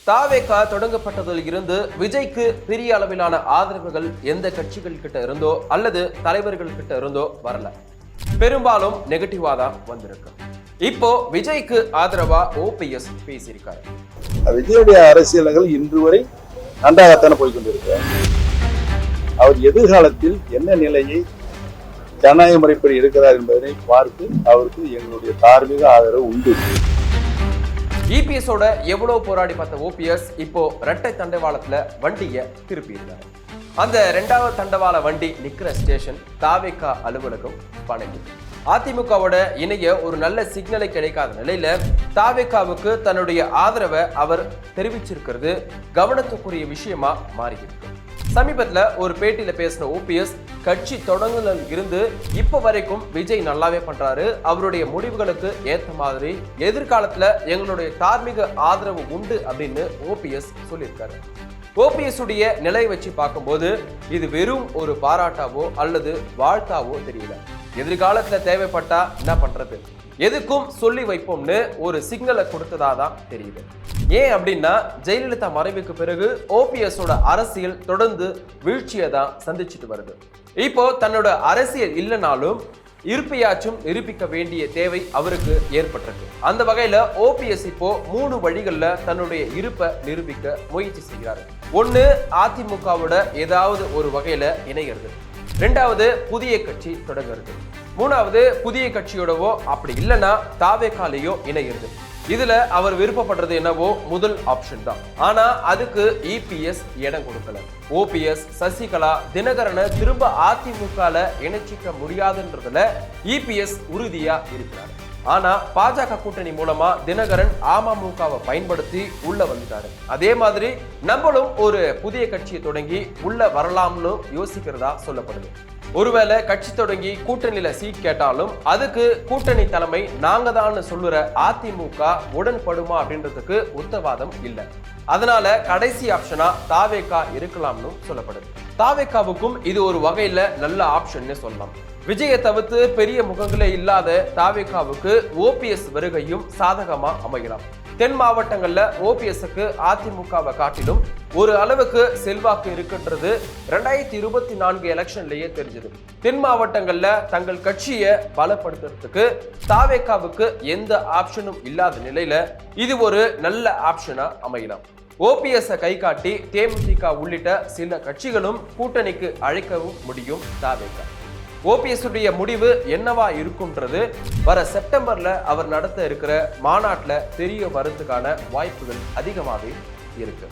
தாவேகா தொடங்கப்பட்டதில் இருந்து விஜய்க்கு பெரிய அளவிலான ஆதரவுகள் எந்த கட்சிகள் கிட்ட இருந்தோ அல்லது தலைவர்கள் கிட்ட இருந்தோ வரல. பெரும்பாலும் நெகட்டிவா தான் வந்திருக்கு. இப்போ விஜய்க்கு ஆதரவா ஓபிஎஸ் பேசியிருக்காரு. விஜயுடைய அரசியல்கள் இன்று வரை நன்றாகத்தானே போய்கொண்டிருக்கிறார். அவர் எதிர்காலத்தில் என்ன நிலையை ஜனநாயக முறைப்படி எடுக்கிறார் என்பதனை பார்த்து அவருக்கு எங்களுடைய தார்மீக ஆதரவு உண்டு. இபிஎஸோட எவ்வளவு போராடி பார்த்த ஓபிஎஸ் இப்போ இரட்டை தண்டவாளத்துல வண்டியை திருப்பி இருந்தார். அந்த இரண்டாவது தண்டவாள வண்டி நிக்கிற ஸ்டேஷன் தாவேகா அலுவலகம் பணங்கி. அதிமுகவோட இணைய ஒரு நல்ல சிக்னலை கிடைக்காத நிலையில தாவேகாவுக்கு தன்னுடைய ஆதரவை அவர் தெரிவிச்சிருக்கிறது கவனத்துக்குரிய விஷயமா மாறியிருக்கு. சமீபத்துல ஒரு பேட்டியில பேசின ஓபிஎஸ் கட்சி தொடங்குதல் இருந்து இப்ப வரைக்கும் விஜய் நல்லாவே பண்றாரு, அவருடைய முடிவுகளுக்கு ஏத்த மாதிரி எதிர்காலத்துல எங்களுடைய தார்மீக ஆதரவு உண்டு அப்படின்னு ஓபிஎஸ் சொல்லியிருக்காரு. ஓபிஎஸ் உடைய நிலை வச்சு பார்க்கும்போது இது வெறும் ஒரு பாராட்டாவோ அல்லது வாழ்த்தாவோ தெரியல. எதிர்காலத்துல தேவைப்பட்டா என்ன பண்றது, எதுக்கும் சொல்லி வைப்போம்னு ஒரு சிக்னலை கொடுத்ததா தான் தெரியுது. ஏன் அப்படின்னா ஜெயலலிதா மறைவுக்கு பிறகு ஓபிஎஸோட அரசியல் தொடர்ந்து வீழ்ச்சியை தான் சந்திச்சுட்டு வருது. இப்போ தன்னோட அரசியல் இல்லைனாலும் இருப்பையாச்சும் நிரூபிக்க வேண்டிய தேவை அவருக்கு ஏற்பட்டிருக்கு. அந்த வகையில ஓபிஎஸ் இப்போ 3 வழிகள்ல தன்னுடைய இருப்பை நிரூபிக்க முயற்சி செய்கிறாரு. ஒண்ணு, அதிமுகவோட ஏதாவது ஒரு வகையில இணைகிறது. 2வது, புதிய கட்சி தொடங்குறது. 3வது, புதிய கட்சியோடவோ அப்படி இல்லைன்னா தாவேகாலையோ இணைகிறது. இதுல அவர் விருப்பப்படுறது என்னவோ முதல் ஆப்ஷன் தான். ஆனா அதுக்கு இபிஎஸ் இடம் கொடுக்கல. ஓபிஎஸ், சசிகலா, தினகரனை திரும்ப அதிமுகல இணைச்சிக்க முடியாதுன்றதுல இபிஎஸ் உறுதியா இருக்கிறார். ஆனா பாஜக கூட்டணி மூலமா தினகரன் அமமுகவை பயன்படுத்தி உள்ள வந்துட்டாரு. அதே மாதிரி நம்மளும் ஒரு புதிய கட்சியை தொடங்கி உள்ள வரலாம்னு யோசிக்கிறதா சொல்லப்படுது. ஒருவேளை கட்சி தொடங்கி கூட்டணியில சீட் கேட்டாலும் அதுக்கு கூட்டணி தலைமை நாங்க தான் சொல்லுற அதிமுக உடன்படுமா அப்படின்றதுக்கு உத்தரவாதம் இல்லை. அதனால கடைசி ஆப்ஷனா தாவேகா இருக்கலாம்னு சொல்லப்படுது. தாவேகாவுக்கும் இது ஒரு வகையில நல்ல ஆப்ஷன் சொல்லலாம். விஜயை தவிர்த்து பெரிய முகங்களே இல்லாத தாவேகாவுக்கு ஓபிஎஸ் வருகையும் சாதகமா அமையலாம். தென் மாவட்டங்கள்ல ஓபிஎஸ்க்கு அதிமுகவை காட்டிலும் ஒரு அளவுக்கு செல்வாக்கு இருக்குன்றது 2024 எலெக்ஷன்லயே தெரிஞ்சது. தென் மாவட்டங்கள்ல தங்கள் கட்சியை பலப்படுத்துறதுக்கு தாவேகாவுக்கு எந்த ஆப்ஷனும் இல்லாத நிலையில இது ஒரு நல்ல ஆப்ஷனா அமையலாம். ஓபிஎஸ் கை காட்டி தேமுதிக உள்ளிட்ட சில கட்சிகளும் கூட்டணிக்கு அழைக்கவும் முடியும் தாவேகா. ஓபிஎஸ் உடைய முடிவு என்னவா இருக்கும்ன்றது வர செப்டம்பர்ல அவர் நடத்த இருக்கிற மாநாட்டில் தெரிய வரதுக்கான வாய்ப்புகள் அதிகமாகவே இருக்கு.